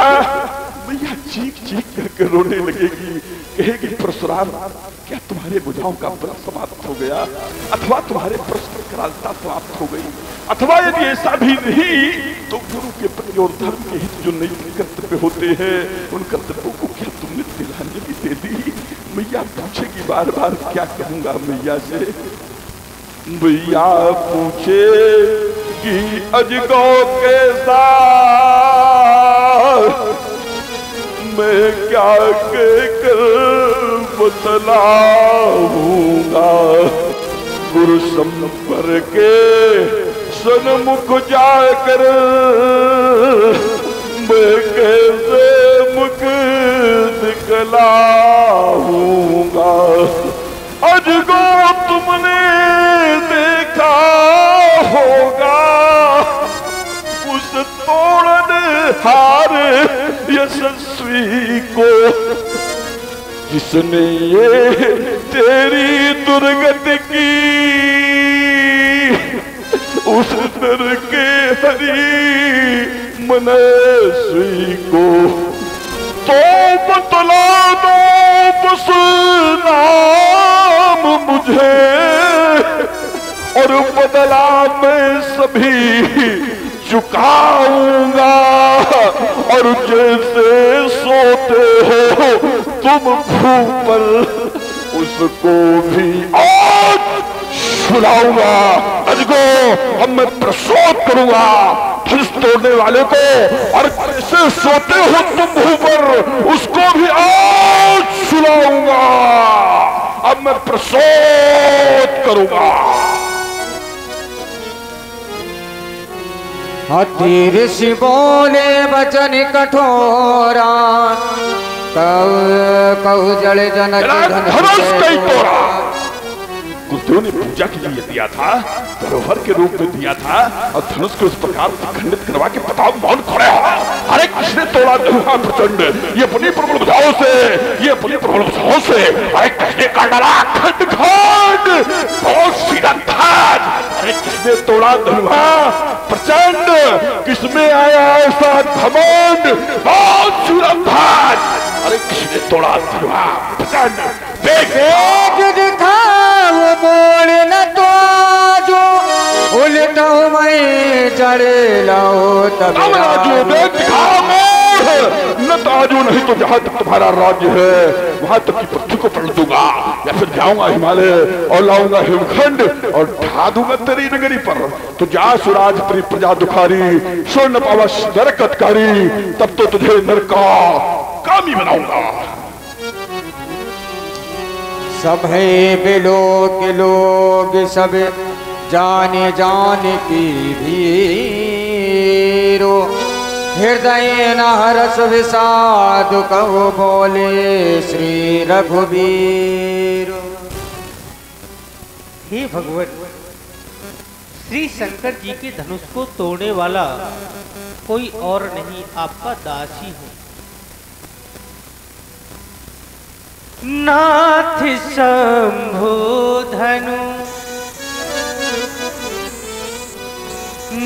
मैया मैया चीख चीख करके रोने लगेगी, कहेगी परशुराम क्या तुम्हारे बुझाओं का व्रत समाप्त हो गया, अथवा तुम्हारे प्रश्न करालता समाप्त हो गई, अथवा यदि ऐसा भी नहीं तो गुरु के प्रति और धर्म के हित जो नई कर्तव्य होते हैं उन कर्तव्यों को क्या तुमने तिलांजलि दे दी। मैया पूछेगी बार बार क्या कहूंगा मैया से। मैया पूछे कि अजगौ के साथ मैं क्या कहकर बतलाऊंगा, गुरु संपर्क के सन्मुख जाकर मैं कैसे मुख दिखलाऊंगा। अजगौ तुमने देखा होगा उस तोड़नहार यशस्वी को, जिसने ये तेरी दुर्गति की, उस दर के हरि मनस्वी को तो बतला दो बस नाम मुझे, और बदला मैं सभी चुकाऊंगा। और जैसे सोते हो तुम भूपर उसको भी आज सुलाऊंगा। अजगौ अब मैं प्रसोद करूंगा धनुष तोड़ने वाले को, और कैसे सोते हो तुम भूपर उसको भी आज सुलाऊंगा। अब मैं प्रसोद करूंगा। हाथी ऋषि बोले वचन कठोरा, कहु जड़ जनक धनुष कई तोड़ा। गुरुदेव ने पूजा के लिए दिया था, धरोहर के रूप में दिया था, और धनुष को इस प्रकार खंडित करवा के बताओ मौन खड़े हो। अरे किसने तोड़ा धनुषा प्रचंड, ये अपनी प्रबल भुजाओं से, ये अपनी प्रबल भुजाओं से। अरे किसने काट डाला खंड खंड बहुत सीधा धाज। अरे किसने तोड़ा धनुषा प्रचंड, किसमें आया ऐसा घमंड बहुत सूरत धाज। अरे किसने तोड़ा धनुषा प्रचंड, देखे बोल न तो जो उल्टा मैं चढ़े लाओ तब न ताजू नहीं तो जहां तक तुम्हारा राज्य है वहां तक की पृथ्वी को पलट दूंगा, या फिर जाऊंगा हिमालय और लाऊंगा हिमखंड और ढा दूंगा तेरी नगरी पर। तो जा सुराज प्री प्रजा दुखारी, स्वर्ण पावश नरकतकारी, तब तो तुझे नरका कामी बनाऊंगा। सब है बिलोक लोग सब जाने जाने की भीरो, हृदय न हरस विषाद कहो बोले श्री रघुवीर। हे भगवान, श्री शंकर जी के धनुष को तोड़ने वाला कोई और नहीं, आपका दास ही हूं। नाथ शंभु धनु,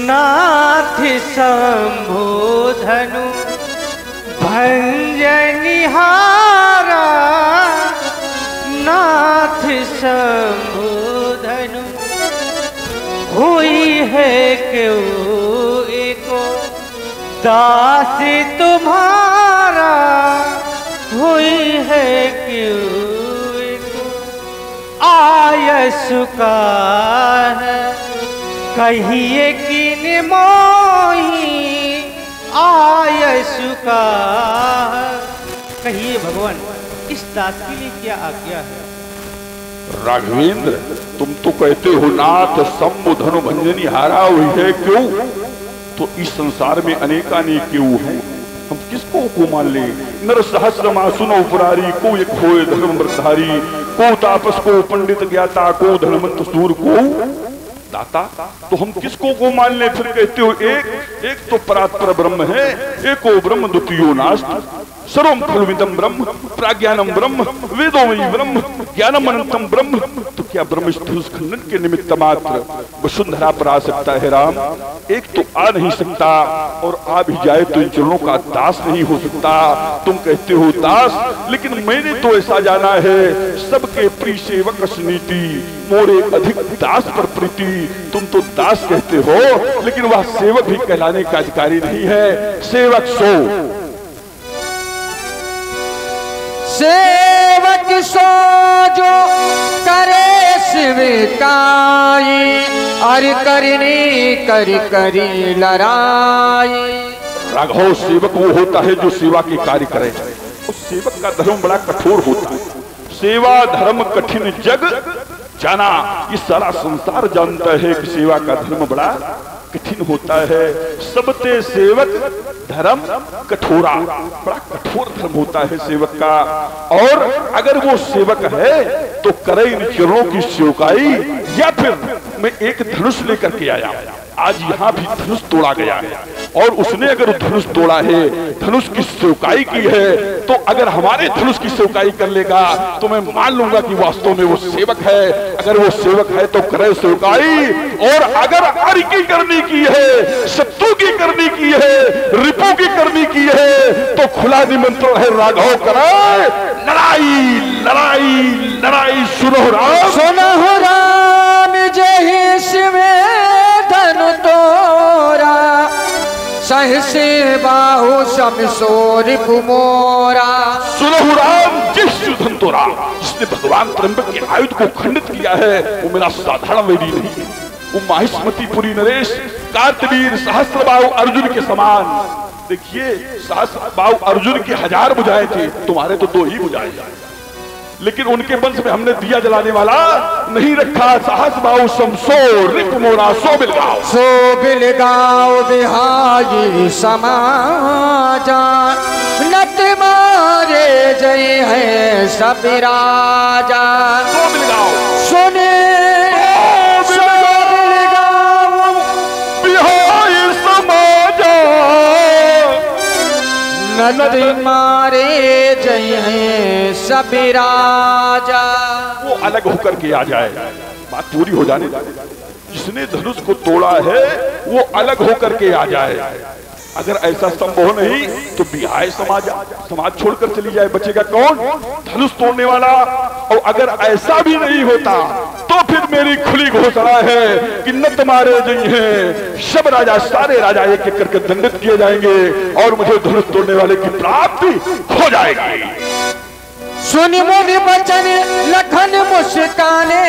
नाथ शंभु धनु भंजनिहारा, नाथ शंभु धनु हुई है क्यों एको दास तुम्हारा, हुई है क्यों आयसु का है कहिए किन मोही, आयसु का कहिए भगवान इस दास के लिए क्या आज्ञा है। राघवेंद्र तुम तो कहते हो नाथ शंभु धनु भंजनी हारा हुई है क्यों, तो इस संसार में अनेकानेक क्यों है, हम किसको को मान ले। नर सहस्र मासुनो पुरारी, को एक होए धर्म व्रतधारी, को तापस को पंडित ज्ञाता, को धनवंत सूर को दाता। तो हम किसको को मान ले। फिर कहते हो एक एक तो परात्पर ब्रह्म है, एको ब्रह्म द्वितीयो नास्ति सर्वं खलुविदं ब्रह्म प्राज्ञानम ब्रह्म वेदोमयी ब्रह्म ज्ञानम अनंतम ब्रह्म। तो क्या ब्रह्म इस धनुष खंडन के निमित्त मात्र वसुंधरा पर आ सकता है राम? एक तो आ नहीं सकता, और आ भी जाए तो इन चरणों का दास नहीं हो सकता। तुम कहते हो दास, लेकिन मैंने तो ऐसा जाना है सबके प्रिय सेवक नीति मोरे अधिक दास पर प्रीति। तुम तो दास कहते हो, लेकिन वह सेवक भी कहलाने का अधिकारी नहीं है। सेवक सो सेवक सो जो करे स्वीकाई, अर करनी करी करी लड़ाई। राघव, सेवक वो होता है जो सेवा के कार्य करे। उस सेवक का धर्म बड़ा कठोर होता है। सेवा धर्म कठिन जग जाना, ये सारा संसार जानता है कि सेवा का धर्म बड़ा कठिन होता है। सबते सेवक धर्म कठोरा, बड़ा कठोर धर्म होता है सेवक का। और अगर वो सेवक है तो करे इन चरणों की सेवकाई, या फिर मैं एक धनुष लेकर के आया, आज यहाँ भी धनुष तोड़ा गया है, और उसने अगर धनुष तोड़ा है, धनुष की सेवकाई की है, तो अगर हमारे धनुष की सेवकाई कर लेगा तो मैं मान लूंगा कि वास्तव में वो सेवक है। अगर वो सेवक है तो करे सेवकाई, और अगर अर्घ की करनी की है, शत्रु की करनी की है, रिपु की करनी की है, तो खुला निमंत्रण है राघव कराए लड़ाई लड़ाई लड़ाई। सुनो राम, सुनो राम, जय शिव धनु तोरा, सहसे बाहु समसोर कुमोरा। सुनो राम, जिस युद्धन तोरा, जिसने भगवान त्र्यंबक के आयुध को खंडित किया है, वो मेरा साधारण वैरी नहीं है। वो माहिष्मतिपुरी नरेश कार्तवीर सहस्त्रबाहु अर्जुन के समान। देखिए, सहस्त्रबाहु अर्जुन के 1000 बुझाए थे, तुम्हारे तो 2 ही बुझाए, लेकिन उनके वंश में हमने दिया जलाने वाला नहीं रखा। सहस्त्रबाहु समसो रिप मोरा सो बिलगाओ, सो बिलगाओ बिहाई समाजा, नत मारे जय है सब राजा। सो बिलगाओ, सुने नत मारे जय हैं सब राजा। वो अलग होकर के आ जाए, बात पूरी हो जाने दे। जिसने धनुष को तोड़ा है वो अलग होकर के आ जाए। अगर ऐसा संभव नहीं तो बिहाय समाज छोड़कर चली जाए, बचेगा कौन? धनुष तोड़ने वाला। और अगर ऐसा भी नहीं होता तो फिर मेरी खुली घोषणा है कि न तुम्हारे जय हैं सब राजा, सारे राजा एक एक करके दंडित किए जाएंगे और मुझे धनुष तोड़ने वाले की प्राप्ति हो जाएगी। सुनि मुनि बचन लखन मुस्काने,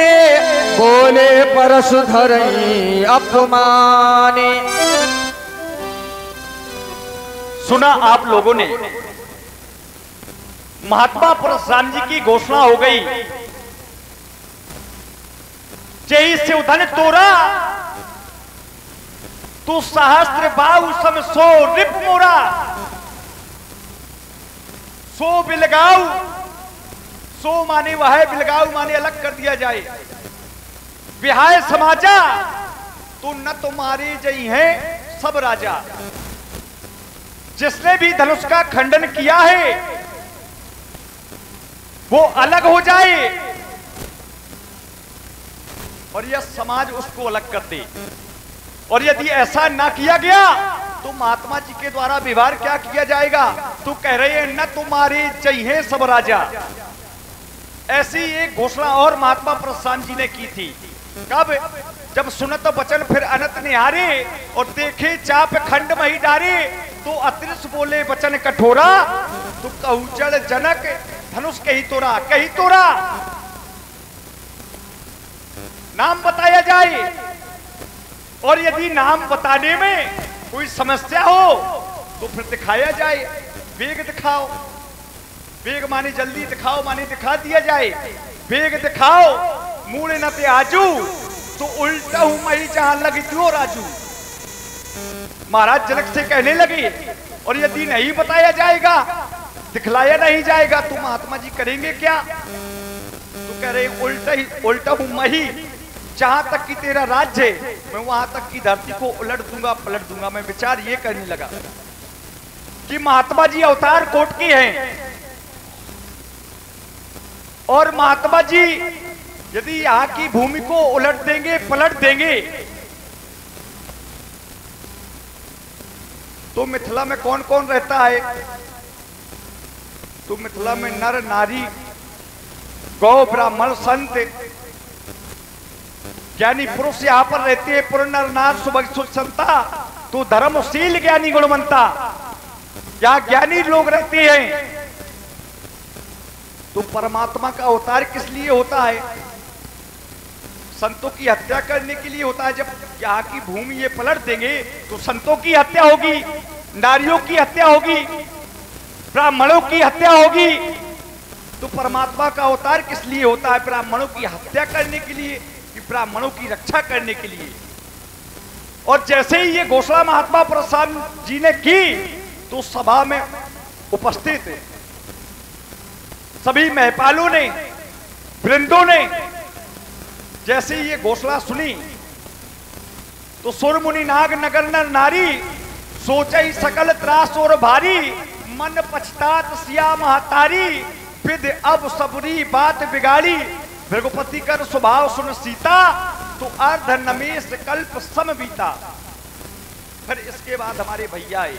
बोले परशुधर अपमाने। सुना आप लोगों ने, महात्मा परशुराम जी की घोषणा हो गई, जय से उधन तोरा, तू सहस्त्र बाहु सम सो रिप मोरा, सो बिलगाऊ, सो माने वह है, बिलगाऊ माने अलग कर दिया जाए। विहाय समाजा, तो न तुम्हारे जय हैं सब राजा। जिसने भी धनुष का खंडन किया है वो अलग हो जाए और यह समाज उसको अलग कर दे। और यदि ऐसा ना किया गया तो महात्मा जी के द्वारा व्यवहार क्या किया जाएगा? तो कह रहे हैं न तुम्हारे चाहिए सब राजा। ऐसी एक घोषणा और महात्मा परशुराम जी ने की थी। कब? जब सुनत बचन फिर अनत निहारे और देखे चाप खंड मही डारे, तो अतृष बोले वचन कठोरा, तो कहूचड़ जनक धनुष कही तोरा, कही तोरा। नाम बताया जाए, और यदि नाम बताने में कोई समस्या हो तो फिर दिखाया जाए। वेग दिखाओ, वेग माने जल्दी दिखाओ, माने दिखा दिया जाए। वेग दिखाओ मूल न ते आजू, तो उल्टा हूं मही जहां लगी जो राजू। महाराज जनक से कहने लगे, और यदि नहीं बताया जाएगा, दिखलाया नहीं जाएगा, तो महात्मा जी करेंगे क्या? तो कह रहे उल्टा हूं मही, जहां तक कि तेरा राज्य है मैं वहां तक की धरती को उलट दूंगा, पलट दूंगा। मैं विचार ये करने लगा, कि महात्मा जी अवतार कोट की हैं और महात्मा जी यदि यहां की भूमि को उलट देंगे, पलट देंगे, तो मिथिला में कौन कौन रहता है? तो मिथिला में नर नारी, गौ ब्राह्मण, संत, ज्ञानी पुरुष यहां पर रहते हैं। पुर नर नार सुबह सुसंता, तो धर्मशील ज्ञानी गुणवंता, यहां ज्ञानी लोग रहते हैं। तो परमात्मा का अवतार किस लिए होता है? संतों की हत्या करने के लिए होता है। जब यहाँ की भूमि ये पलट देंगे तो संतों की हत्या होगी, नारियों की हत्या होगी, ब्राह्मणों की हत्या होगी। तो परमात्मा का अवतार किस लिए होता है? ब्राह्मणों की हत्या करने के लिए कि ब्राह्मणों की रक्षा करने के लिए। और जैसे ही ये घोषणा महात्मा परशुराम जी ने की तो सभा में उपस्थित सभी महपालों ने, वृंदों ने जैसे ये घोषणा सुनी तो सुर मुनि नाग नगर नर नारी सोचई सकल त्रास और भारी, मन पछतात सिया महतारी, विद अब सबरी बात बिगाड़ी, भृगुपति कर स्वभाव सुन सीता, तो अर्ध नमेश कल्प सम बीता। फिर इसके बाद हमारे भैया आए,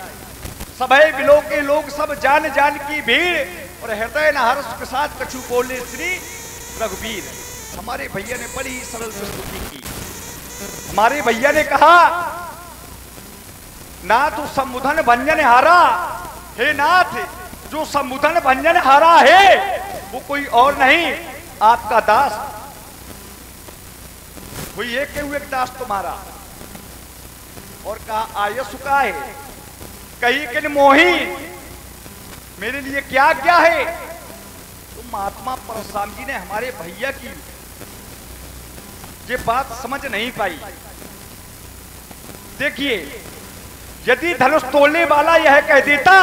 सभय बिलो के लोग सब जान जान की भीड़, और हृदय न हर्ष के साथ कछु बोले श्री रघुवीर। हमारे भैया ने बड़ी सरल प्रस्तुति की। हमारे भैया ने कहा, नाथ संबुधन भंजन हारा, हे नाथ जो संबुधन भंजन हारा है वो कोई और नहीं, आपका दास, कोई एक दास तुम्हारा। और कहा आयसु का है, कही किन मोही, मेरे लिए क्या आज्ञा है? तो महात्मा परशुराम जी ने हमारे भैया की ये बात समझ नहीं पाई। देखिए, यदि धनुष तोड़ने वाला यह कह देता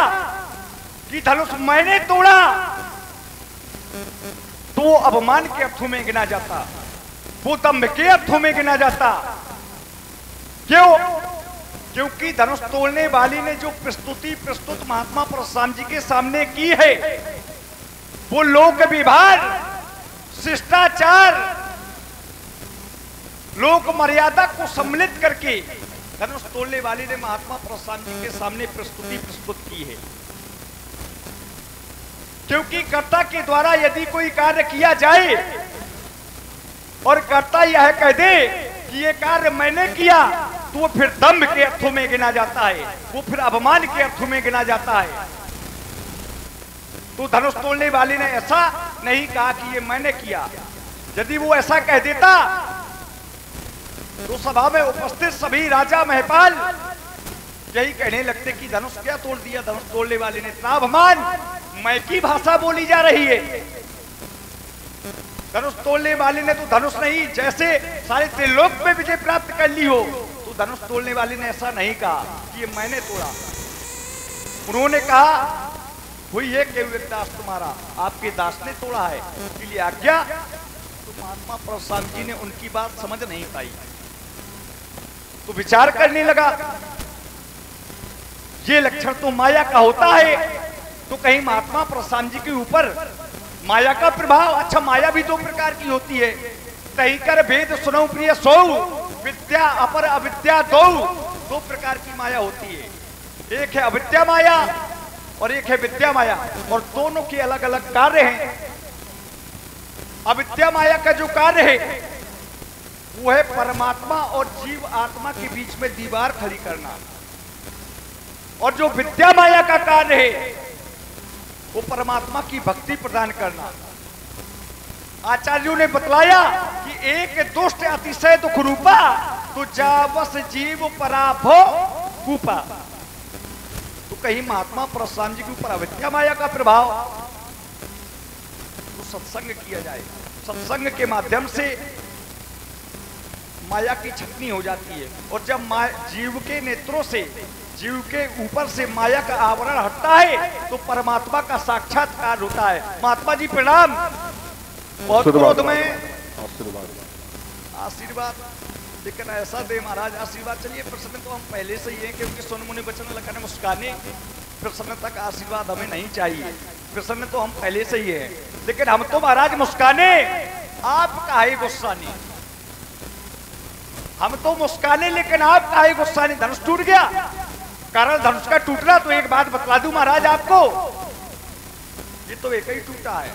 कि धनुष मैंने तोड़ा तो वो अपमान के अर्थों में गिना जाता, वो दम्भ के अर्थों में गिना जाता। क्यों? क्योंकि धनुष तोड़ने वाली ने जो प्रस्तुत महात्मा परशुराम जी के सामने की है वो लोक व्यवहार, शिष्टाचार, लोक मर्यादा को सम्मिलित करके धनुष तोड़ने वाली ने महात्मा परशुराम जी के सामने प्रस्तुत की है। क्योंकि कर्ता के द्वारा यदि कोई कार्य किया जाए और कर्ता यह कह दे कि ये कार्य मैंने किया, तो वो फिर दम्भ के अर्थों में गिना जाता है, वो फिर अपमान के अर्थों में गिना जाता है। तो धनुष तोड़ने वाले ने ऐसा नहीं कहा कि ये मैंने किया। यदि वो ऐसा कह देता तो सभा में उपस्थित सभी राजा महपाल यही कहने लगते कि धनुष क्या तोड़ दिया, धनुष तोड़ने वाले ने। इतना अपमान, मैं की भाषा बोली जा रही है। धनुष तोड़ने वाले ने तो धनुष नहीं, जैसे सारे त्रिलोक में विजय प्राप्त कर ली हो, तो धनुष तोड़ने वाले ने ऐसा नहीं कहा कि ये मैंने तोड़ा। उन्होंने कहा, हुई है कि दास तुम्हारा, आपके दास ने तोड़ा है, इसके लिए आज्ञा। तो महात्मा परशुराम जी ने उनकी बात समझ नहीं पाई, तो विचार करने लगा, ये लक्षण तो माया का होता है। तो कहीं महात्मा परशुराम जी के ऊपर माया का प्रभाव, अच्छा माया भी दो प्रकार की होती है, कहीं कर भेद सुनो प्रिय सो, विद्या अपर अविद्या दो प्रकार की माया होती है। एक है अविद्या माया और एक है विद्या माया, और दोनों के अलग अलग कार्य हैं। अविद्या माया का जो कार्य है वो है परमात्मा और जीव आत्मा के बीच में दीवार खड़ी करना, और जो विद्या माया का कार्य है वो परमात्मा की भक्ति प्रदान करना। आचार्यों ने बतलाया कि एक दुष्ट अतिशय दुख रूपा, तो जावस जीव पराभो कूपा। तो कहीं महात्मा परशुराम जी के ऊपर अविद्या माया का प्रभाव, तो सत्संग किया जाए। सत्संग के माध्यम से माया की छटनी हो जाती है, और जब जीव के नेत्रों से, जीव के ऊपर से माया का आवरण हटता है तो परमात्मा का साक्षात्कार होता है। महात्मा जी प्रणाम। बहुत क्रोध में आशीर्वाद, लेकिन ऐसा दे महाराज आशीर्वाद। चलिए प्रश्न तो हम पहले से ही हैं, क्योंकि सुन मुनि वचन लखन मुस्काने, प्रसन्नता का आशीर्वाद हमें नहीं चाहिए। प्रसन्न तो हम पहले से ही हैं, लेकिन हम तो महाराज मुस्काने, आप काहे गुस्साने? हम तो मुस्काने, लेकिन आप काहे गुस्साने? धनुष टूट गया। कारण धनुष का टूटना, तो एक बात बतला दूं महाराज आपको, ये तो एक ही टूटा है।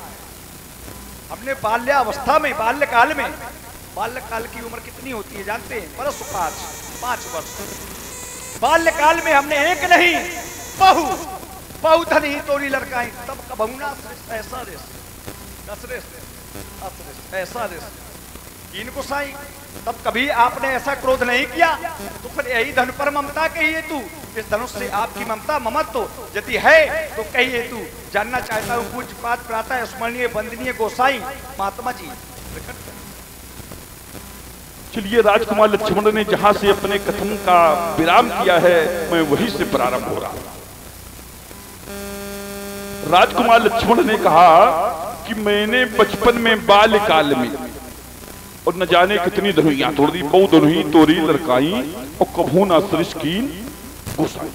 हमने बाल्यावस्था में, बाल्यकाल की उम्र कितनी होती है जानते हैं? बरस 5 वर्ष। बाल्यकाल में हमने एक नहीं बहु धन ही तोरी लड़काई, तब कबहुना ऐसा ऐसा इन गुसाई, तब कभी आपने ऐसा क्रोध नहीं किया। तो फिर यही धन पर ममता कहिए तू, इस धनुष से आपकी ममता ममत्व यदि है तो कहिए तू। जानना चाहता हूँ पूज्यपाद प्रातः स्मरणीय वंदनीय गोसाई महात्मा जी। चलिए, राजकुमार लक्ष्मण ने जहां से अपने कथन का विराम किया है, मैं वहीं से प्रारंभ हो रहा हूं। राजकुमार लक्ष्मण ने कहा कि मैंने बचपन में बाल्यकाल में और न जाने कितनी धनुइयां तोड़ दी, बहु धनुई तोरी लड़काई और कभू न सरिस कीन गुसाई।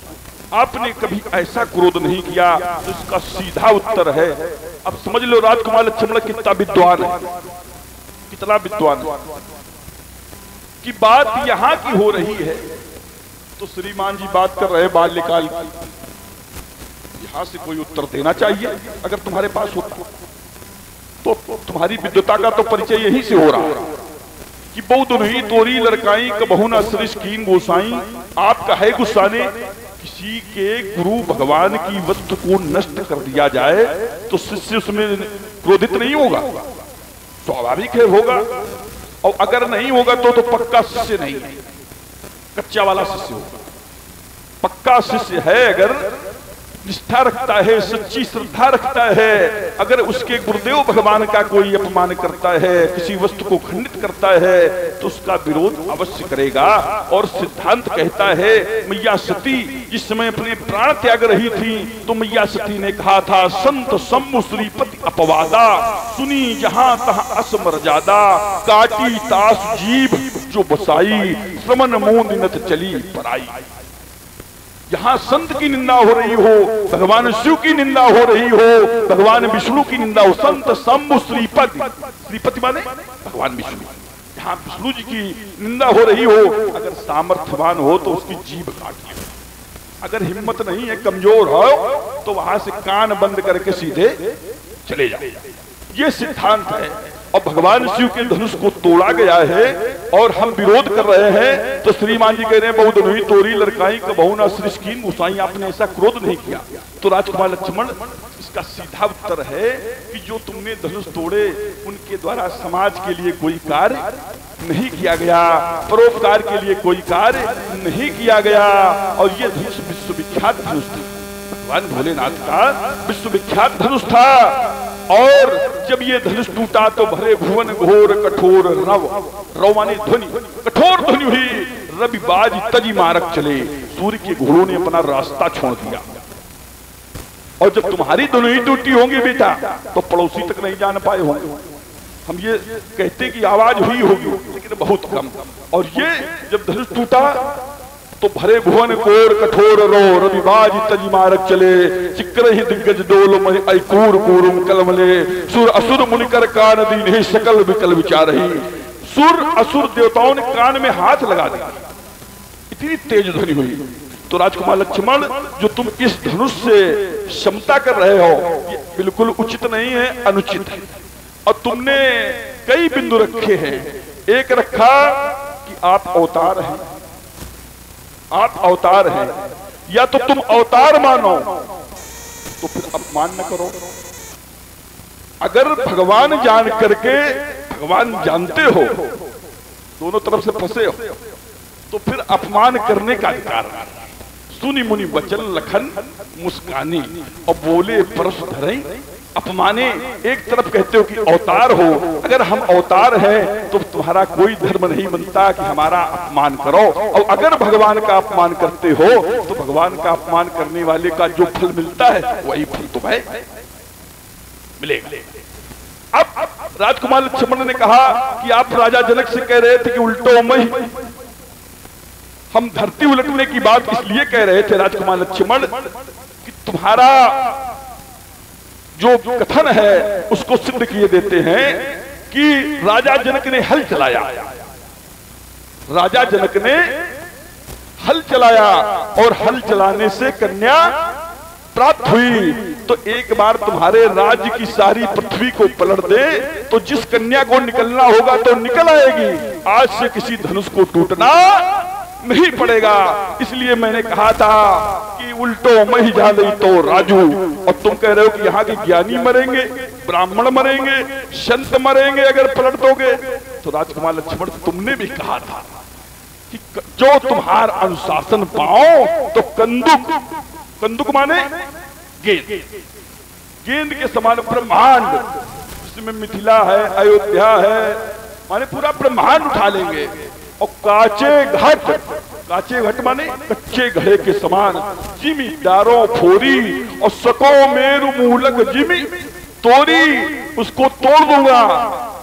आपने कभी ऐसा क्रोध नहीं किया। तो इसका सीधा उत्तर है, अब समझ लो राजकुमार लक्ष्मण कितना विद्वान है, कितना विद्वान है कि बात यहां की हो रही है। तो श्रीमान जी बात कर रहे बाल्यकाल की, यहां से कोई उत्तर देना चाहिए अगर तुम्हारे पास होता तो। तुम्हारी विद्वता का तो परिचय यहीं से हो रहा है कि बहु धनुई तोरी लड़काई कबहू न सरिस कीन गोसाई। आप कहे गुस्साने, किसी के गुरु भगवान की वस्तु को नष्ट कर दिया जाए तो शिष्य उसमें क्रोधित नहीं होगा? स्वाभाविक है होगा। और अगर नहीं होगा तो पक्का शिष्य नहीं है, कच्चा वाला शिष्य होगा। पक्का शिष्य है अगर निष्ठा रखता है, सच्ची श्रद्धा रखता है, अगर उसके गुरुदेव भगवान का कोई अपमान करता है, किसी वस्तु को खंडित करता है तो उसका विरोध अवश्य करेगा। और सिद्धांत कहता है, मैया सती जिस समय अपने प्राण त्याग रही थी तो मैया सती ने कहा था, संत सम्मु श्रीपति अपवादा, सुनी जहां तहां असमर्यादा, काटी तास जीभ जो बसाई, श्रमन मोदिनत चली पराई। जहां संत की निंदा हो रही हो, भगवान शिव की निंदा हो रही हो, भगवान विष्णु की निंदा हो, संत सम्मु श्रीपति, श्रीपति माने भगवान विष्णु, जहां विष्णु जी की निंदा हो रही हो, अगर सामर्थ्यवान हो तो उसकी जीभ काटिए। अगर हिम्मत नहीं है, कमजोर हो, तो वहां से कान बंद करके सीधे चले जाए। ये सिद्धांत है। और भगवान शिव के धनुष को तोड़ा गया है और हम विरोध कर रहे हैं। तो श्रीमान जी कह रहे हैं, बहु धनुई तोरी लड़काई कबहू न सरिस कीन गोसाई। आपने ऐसा क्रोध नहीं किया। तो राजकुमार लक्ष्मण, इसका सीधा उत्तर है कि जो तुमने धनुष तोड़े उनके द्वारा समाज के लिए कोई कार्य नहीं किया गया, परोपकार के लिए कोई कार्य नहीं किया गया। और ये धनुष विश्वविख्यात धनुष था, भगवान भोलेनाथ का विश्वविख्यात धनुष था। और जब ये धनुष टूटा तो भरे भुवन घोर कठोर रव माने ध्वनि, कठोर ध्वनि हुई, रवि बाज तजी मारक चले। सूर्य के घोड़ों ने अपना रास्ता छोड़ दिया। और जब तुम्हारी धनुष टूटी होंगी बेटा तो पड़ोसी तक नहीं जान पाए होंगे। हम ये कहते कि आवाज हुई होगी लेकिन बहुत कम। और ये जब धनुष टूटा तो भरे भुवन कोर कठोर रो, रविबाज तजी मारक चले। चिक्र ही दिग्गज डोल महि ऐकूर कूरुम कलमले। सुर असुर मुनिकर कान दीन सकल विकल विचार ही। सुर असुर देवताओं ने कान में हाथ लगा दिया, इतनी तेज ध्वनि हुई। तो राजकुमार लक्ष्मण, जो तुम इस धनुष से क्षमता कर रहे हो ये बिल्कुल उचित नहीं है, अनुचित है। और तुमने कई बिंदु रखे हैं। एक रखा कि आप अवतार हैं, आप अवतार हैं, या तो तुम अवतार मानो तो फिर अपमान न करो। अगर भगवान जान करके, भगवान जानते हो, दोनों तरफ से फंसे हो, तो फिर अपमान करने का अधिकार है। सुनी मुनि वचन लखन मुस्कानी और बोले परस धरई अपमाने। एक तरफ कहते हो कि अवतार हो, अगर हम अवतार हैं तो तुम्हारा कोई धर्म नहीं बनता कि हमारा अपमान करो। और अगर भगवान का अपमान करते हो तो भगवान का अपमान करने वाले का जो फल मिलता है वही फल तुम्हें मिलेगा। अब राजकुमार लक्ष्मण ने कहा कि आप राजा जनक से कह रहे थे कि उल्टो मई, हम धरती उलटने की बात इसलिए कह रहे थे राजकुमार लक्ष्मण कि तुम्हारा जो कथन है उसको सिद्ध किए देते हैं कि राजा जनक ने हल चलाया, राजा जनक ने हल चलाया और हल चलाने से कन्या प्राप्त हुई। तो एक बार तुम्हारे राज्य की सारी पृथ्वी को पलट दे तो जिस कन्या को निकलना होगा तो निकल आएगी। आज से किसी धनुष को टूटना नहीं पड़ेगा। इसलिए मैंने कहा था कि उल्टो मही जाले तो राजू, और तुम कह रहे हो कि यहाँ के ज्ञानी मरेंगे, ब्राह्मण मरेंगे, संत मरेंगे अगर पलट दोगे। तो राजकुमार लक्ष्मण तुमने भी कहा था कि जो तुम्हार अनुशासन पाओ तो कंदुक, कंदुक माने गेंद, गेंद के समान ब्रह्मांड, इसमें मिथिला है, अयोध्या है, माने पूरा ब्रह्मांड उठा लेंगे। और काचे घट, काचे घट माने कच्चे घड़े के समान, जिमी दारों फोरी और सको मेरु मूलक जिमी तोरी, उसको तोड़ दूंगा।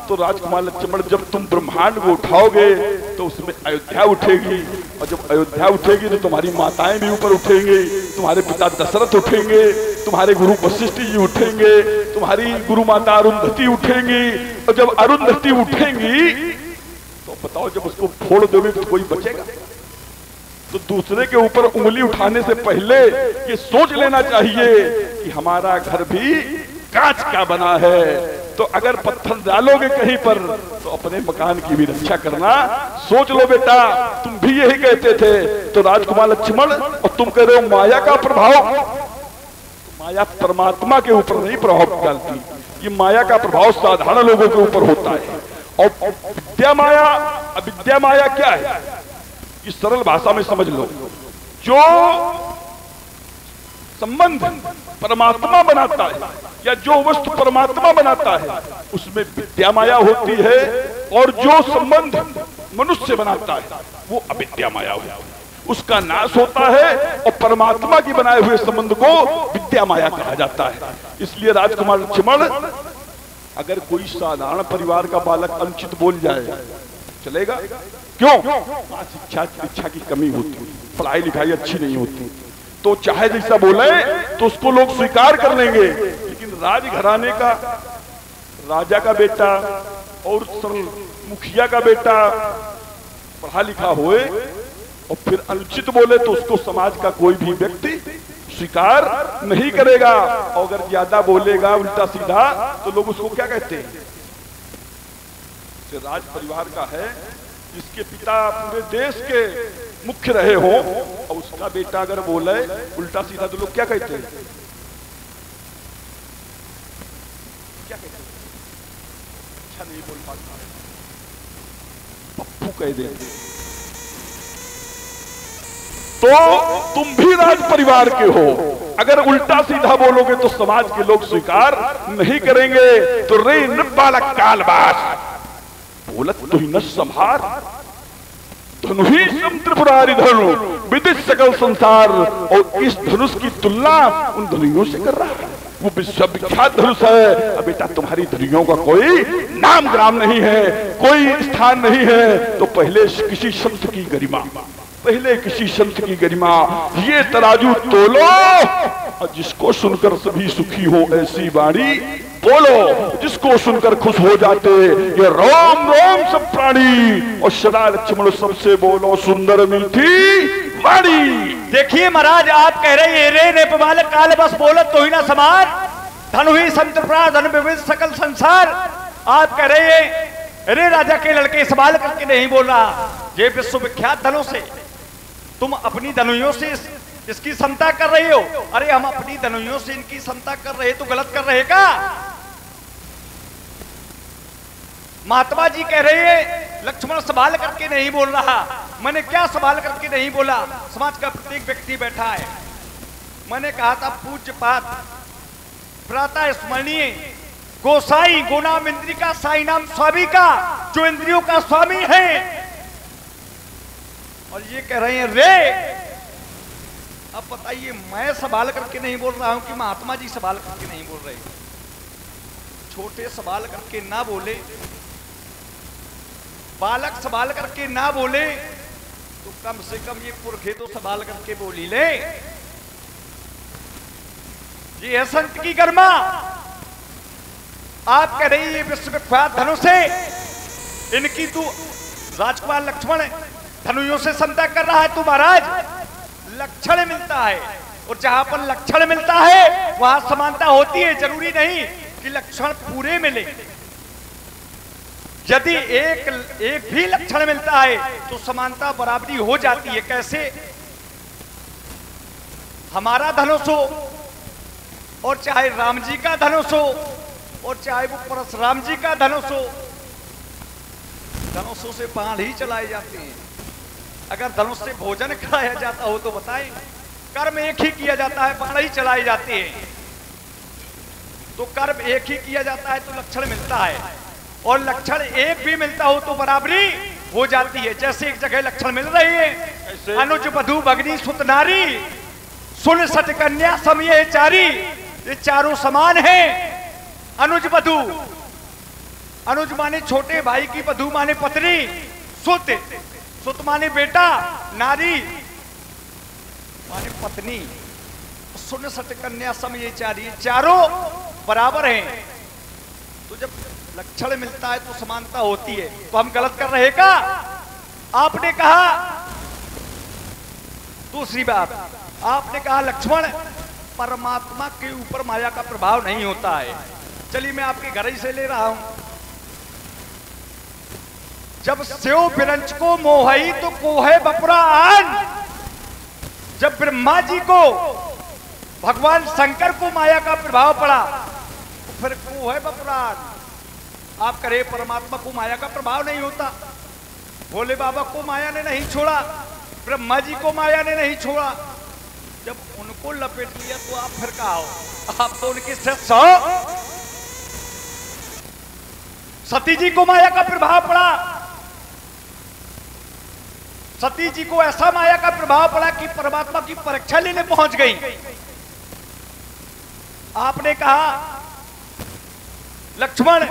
तो राजकुमार लक्ष्मण जब तुम ब्रह्मांड को उठाओगे तो उसमें अयोध्या उठेगी, और जब अयोध्या उठेगी तो तुम्हारी माताएं भी ऊपर उठेंगे, तुम्हारे पिता दशरथ उठेंगे, तुम्हारे गुरु वशिष्ठ जी उठेंगे, तुम्हारी गुरु माता अरुंधति उठेंगी। और जब अरुंधति उठेंगी तो बताओ जब उसको फोड़ दोगे तो कोई बचेगा? तो दूसरे के ऊपर उंगली उठाने से पहले ये सोच लेना चाहिए कि हमारा घर भी कांच का बना है। तो अगर पत्थर डालोगे कहीं पर तो अपने मकान की भी रक्षा करना सोच लो बेटा। तुम भी यही कहते थे। तो राजकुमार लक्ष्मण, और तुम कह रहे हो माया का प्रभाव, तो माया परमात्मा के ऊपर नहीं प्रभाव डालती, ये माया का प्रभाव साधारण लोगों के ऊपर होता है। और विद्या माया, अविद्या माया क्या है इस सरल भाषा में समझ लो। जो संबंध परमात्मा बनाता है या जो वस्तु परमात्मा बनाता है उसमें विद्या माया होती है, और जो संबंध मनुष्य बनाता है वो अविद्या माया होती है, उसका नाश होता है। और परमात्मा की बनाए हुए संबंध को विद्या माया कहा जाता है। इसलिए राजकुमार लक्ष्मण, अगर कोई साधारण परिवार का बालक अनुचित बोल जाए चलेगा? क्यों? शिक्षा की कमी होती, पढ़ाई लिखाई अच्छी नहीं होती, तो चाहे जैसा बोले तो उसको लोग स्वीकार कर लेंगे। लेकिन राजघराने का, राजा का बेटा और मुखिया का बेटा पढ़ा लिखा होए और फिर अनुचित बोले तो उसको समाज का कोई भी व्यक्ति स्वीकार नहीं करेगा। और अगर ज्यादा बोलेगा उल्टा सीधा तो लोग उसको क्या कहते हैं? राज परिवार का है जिसके पिता पूरे देश के मुख्य रहे हो और उसका बेटा अगर बोले उल्टा सीधा तो लोग क्या कहते हैं? क्या कहते हैं? अच्छा नहीं बोल पाता, पप्पू कह देते। तो तुम भी राज परिवार के हो, अगर उल्टा सीधा बोलोगे तो समाज के लोग स्वीकार नहीं करेंगे। तो रे बालक कालबास बोलत तो ही न संभार, धनु ही त्रिपुरारी धनु विदित सकल संसार। और इस धनुष की तुलना उन धनुओं से कर रहा है, वो विश्वविख्यात धनुष है। अब बेटा तुम्हारी धनुओं का कोई नाम ग्राम नहीं है, कोई स्थान नहीं है। तो पहले किसी संत की गरिमा, पहले किसी संत की गरिमा, ये तराजू तोलो और जिसको सुनकर सभी सुखी हो ऐसी वाणी बोलो, जिसको सुनकर खुश हो जाते ये रोम रोम सब प्राणी। और सदा लक्ष्मण सबसे बोलो सुंदर मीठी वाणी। देखिए महाराज, आप कह रहे हैं रे ने बालक काल बस बोलत तो ही ना समाज, धनु ही संतप्रा धन विविध सकल संसार। आप कह रहे हैं अरे राजा के लड़के सवाल करके नहीं बोल रहा, ये विश्वविख्यात धनु से तुम अपनी धनुइयों से इसकी समता कर रहे हो। अरे हम अपनी धनुइयों से इनकी समता कर रहे तो गलत कर रहे का? महात्मा जी कह रहे हैं लक्ष्मण सवाल करके नहीं बोल रहा। मैंने क्या सवाल करके नहीं बोला? समाज का प्रत्येक व्यक्ति बैठा है। मैंने कहा था पूज्य पात प्रातः स्मरणीय गोसाई गोनाम इंद्री का साई नाम स्वामी का, जो इंद्रियों का स्वामी है। और ये कह रहे हैं रे। अब बताइए, मैं सवाल करके नहीं बोल रहा हूं कि महात्मा जी सवाल करके नहीं बोल रहे? छोटे सवाल करके ना बोले, बालक सवाल करके ना बोले तो कम से कम ये पुरखे तो सवाल करके बोली ले। ये है संत की गरिमा। आप कह रही है विश्वविख्यात धनुष है, इनकी तू राजकुमार लक्ष्मण धनुयों से समता कर रहा है। तू महाराज लक्षण मिलता है, और जहां पर लक्षण मिलता है वहां समानता होती है। जरूरी नहीं कि लक्षण पूरे मिले। यदि एक भी लक्षण मिलता है तो समानता बराबरी हो जाती है। कैसे? हमारा धनुष हो और चाहे राम जी का धनुष हो और चाहे वो परशुराम जी का धनुष हो, धनुषों से बाण ही चलाए जाते हैं। अगर धनुष से भोजन कराया जाता हो तो बताएं, कर्म एक ही किया जाता है, बाण ही चलाए जाते हैं। तो कर्म एक ही किया जाता है तो लक्षण मिलता है, और लक्षण एक भी मिलता हो तो बराबरी हो जाती है। जैसे एक जगह लक्षण मिल रही है, अनुज वधु भगनी सुत नारी सुन सट कन्या समये चारी, ये चारों समान हैं। अनुज वधु, अनुज माने छोटे भाई की, वधु माने पत्नी, सुत, सुत माने बेटा, नारी माने पत्नी, सुन सट कन्या समये चारी, चारों बराबर हैं। तो जब लक्षण मिलता है तो समानता होती है। तो हम गलत कर रहे का? आपने कहा दूसरी बात, आपने कहा लक्ष्मण परमात्मा के ऊपर माया का प्रभाव नहीं होता है। चलिए मैं आपके घर ही से ले रहा हूं। जब सेव बिरंच को मोहई तो कोहे बपुरा आन। जब ब्रह्मा जी को, भगवान शंकर को माया का प्रभाव पड़ा तो फिर कोहे बपुरा आन। आप करें परमात्मा को माया का प्रभाव नहीं होता। भोले बाबा को माया ने नहीं छोड़ा, ब्रह्मा जी को माया ने नहीं छोड़ा। जब उनको लपेट लिया तो आप फिर कहा हो, आप तो उनके श्रेष्ठ हो। सती जी को माया का प्रभाव पड़ा, सती जी को ऐसा माया का प्रभाव पड़ा कि परमात्मा की परीक्षा लेने पहुंच गई। आपने कहा लक्ष्मण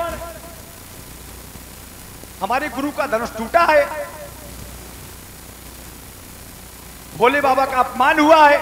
हमारे गुरु का धनुष टूटा है, भोले बाबा का अपमान हुआ है,